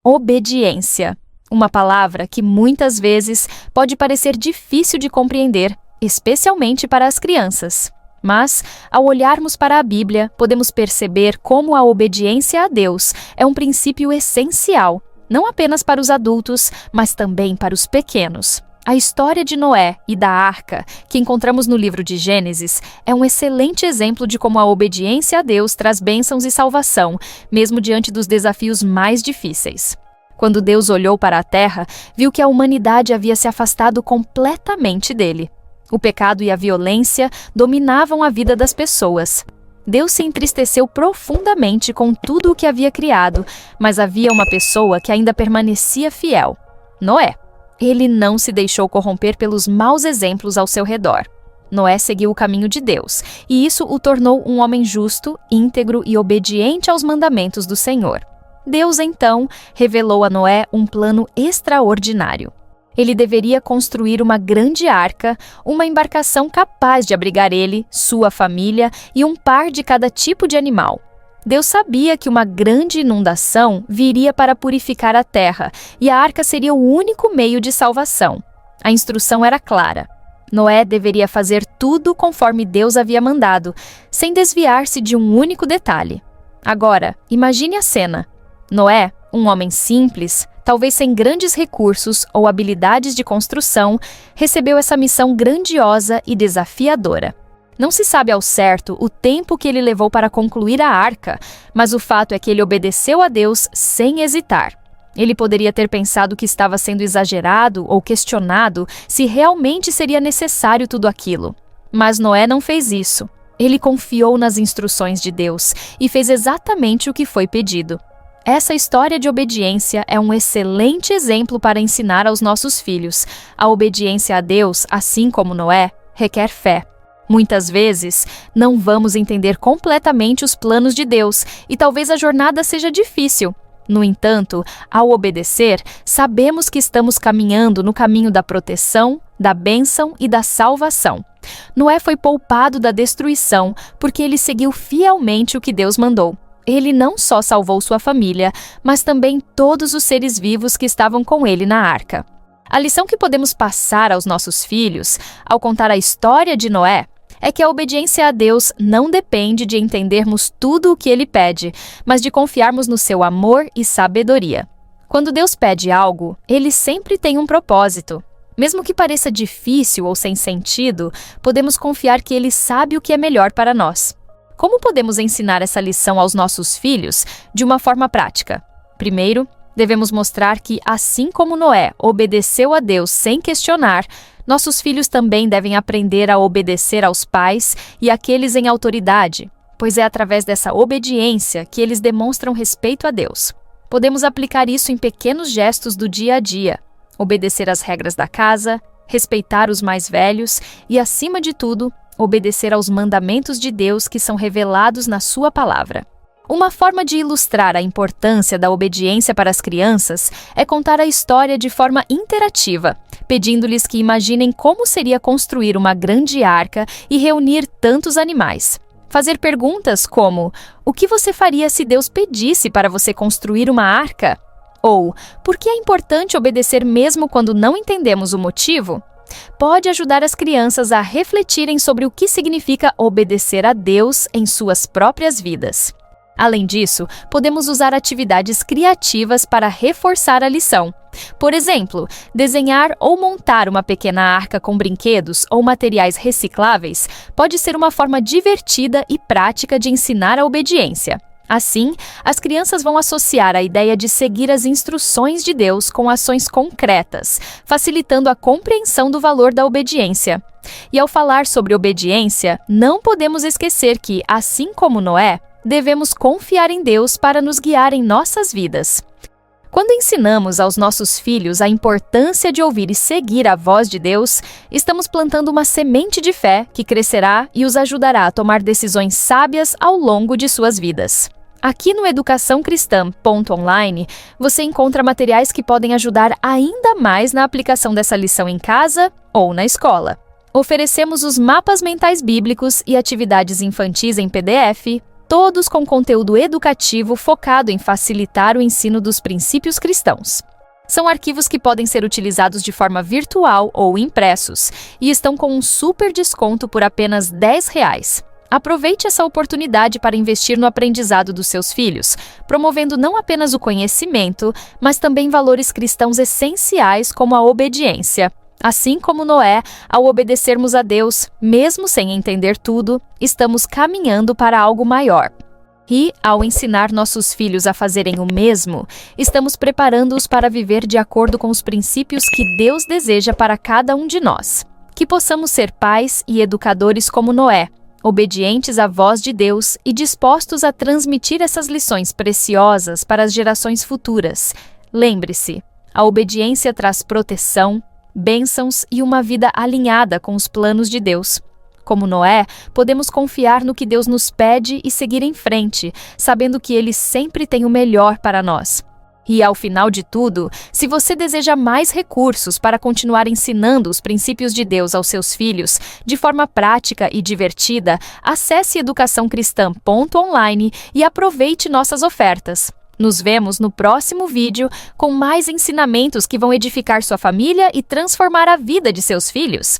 Obediência. Uma palavra que muitas vezes pode parecer difícil de compreender, especialmente para as crianças. Mas, ao olharmos para a Bíblia, podemos perceber como a obediência a Deus é um princípio essencial, não apenas para os adultos, mas também para os pequenos. A história de Noé e da Arca, que encontramos no livro de Gênesis, é um excelente exemplo de como a obediência a Deus traz bênçãos e salvação, mesmo diante dos desafios mais difíceis. Quando Deus olhou para a terra, viu que a humanidade havia se afastado completamente dele. O pecado e a violência dominavam a vida das pessoas. Deus se entristeceu profundamente com tudo o que havia criado, mas havia uma pessoa que ainda permanecia fiel: Noé. Ele não se deixou corromper pelos maus exemplos ao seu redor. Noé seguiu o caminho de Deus, e isso o tornou um homem justo, íntegro e obediente aos mandamentos do Senhor. Deus, então, revelou a Noé um plano extraordinário. Ele deveria construir uma grande arca, uma embarcação capaz de abrigar ele, sua família e um par de cada tipo de animal. Deus sabia que uma grande inundação viria para purificar a terra, e a arca seria o único meio de salvação. A instrução era clara. Noé deveria fazer tudo conforme Deus havia mandado, sem desviar-se de um único detalhe. Agora, imagine a cena. Noé, um homem simples, talvez sem grandes recursos ou habilidades de construção, recebeu essa missão grandiosa e desafiadora. Não se sabe ao certo o tempo que ele levou para concluir a arca, mas o fato é que ele obedeceu a Deus sem hesitar. Ele poderia ter pensado que estava sendo exagerado ou questionado se realmente seria necessário tudo aquilo. Mas Noé não fez isso. Ele confiou nas instruções de Deus e fez exatamente o que foi pedido. Essa história de obediência é um excelente exemplo para ensinar aos nossos filhos. A obediência a Deus, assim como Noé, requer fé. Muitas vezes, não vamos entender completamente os planos de Deus e talvez a jornada seja difícil. No entanto, ao obedecer, sabemos que estamos caminhando no caminho da proteção, da bênção e da salvação. Noé foi poupado da destruição porque ele seguiu fielmente o que Deus mandou. Ele não só salvou sua família, mas também todos os seres vivos que estavam com ele na arca. A lição que podemos passar aos nossos filhos, ao contar a história de Noé, é que a obediência a Deus não depende de entendermos tudo o que Ele pede, mas de confiarmos no seu amor e sabedoria. Quando Deus pede algo, Ele sempre tem um propósito. Mesmo que pareça difícil ou sem sentido, podemos confiar que Ele sabe o que é melhor para nós. Como podemos ensinar essa lição aos nossos filhos de uma forma prática? Primeiro, devemos mostrar que, assim como Noé obedeceu a Deus sem questionar, nossos filhos também devem aprender a obedecer aos pais e àqueles em autoridade, pois é através dessa obediência que eles demonstram respeito a Deus. Podemos aplicar isso em pequenos gestos do dia a dia: obedecer às regras da casa, respeitar os mais velhos e, acima de tudo, obedecer aos mandamentos de Deus que são revelados na sua palavra. Uma forma de ilustrar a importância da obediência para as crianças é contar a história de forma interativa, pedindo-lhes que imaginem como seria construir uma grande arca e reunir tantos animais. Fazer perguntas como: o que você faria se Deus pedisse para você construir uma arca? Ou, por que é importante obedecer mesmo quando não entendemos o motivo? Pode ajudar as crianças a refletirem sobre o que significa obedecer a Deus em suas próprias vidas. Além disso, podemos usar atividades criativas para reforçar a lição. Por exemplo, desenhar ou montar uma pequena arca com brinquedos ou materiais recicláveis pode ser uma forma divertida e prática de ensinar a obediência. Assim, as crianças vão associar a ideia de seguir as instruções de Deus com ações concretas, facilitando a compreensão do valor da obediência. E ao falar sobre obediência, não podemos esquecer que, assim como Noé, devemos confiar em Deus para nos guiar em nossas vidas. Quando ensinamos aos nossos filhos a importância de ouvir e seguir a voz de Deus, estamos plantando uma semente de fé que crescerá e os ajudará a tomar decisões sábias ao longo de suas vidas. Aqui no educaçãocristã.online, você encontra materiais que podem ajudar ainda mais na aplicação dessa lição em casa ou na escola. Oferecemos os mapas mentais bíblicos e atividades infantis em PDF, todos com conteúdo educativo focado em facilitar o ensino dos princípios cristãos. São arquivos que podem ser utilizados de forma virtual ou impressos e estão com um super desconto por apenas R$10. Aproveite essa oportunidade para investir no aprendizado dos seus filhos, promovendo não apenas o conhecimento, mas também valores cristãos essenciais como a obediência. Assim como Noé, ao obedecermos a Deus, mesmo sem entender tudo, estamos caminhando para algo maior. E, ao ensinar nossos filhos a fazerem o mesmo, estamos preparando-os para viver de acordo com os princípios que Deus deseja para cada um de nós. Que possamos ser pais e educadores como Noé, obedientes à voz de Deus e dispostos a transmitir essas lições preciosas para as gerações futuras. Lembre-se, a obediência traz proteção, bênçãos e uma vida alinhada com os planos de Deus. Como Noé, podemos confiar no que Deus nos pede e seguir em frente, sabendo que Ele sempre tem o melhor para nós. E ao final de tudo, se você deseja mais recursos para continuar ensinando os princípios de Deus aos seus filhos de forma prática e divertida, acesse educaçãocristã.online e aproveite nossas ofertas. Nos vemos no próximo vídeo com mais ensinamentos que vão edificar sua família e transformar a vida de seus filhos.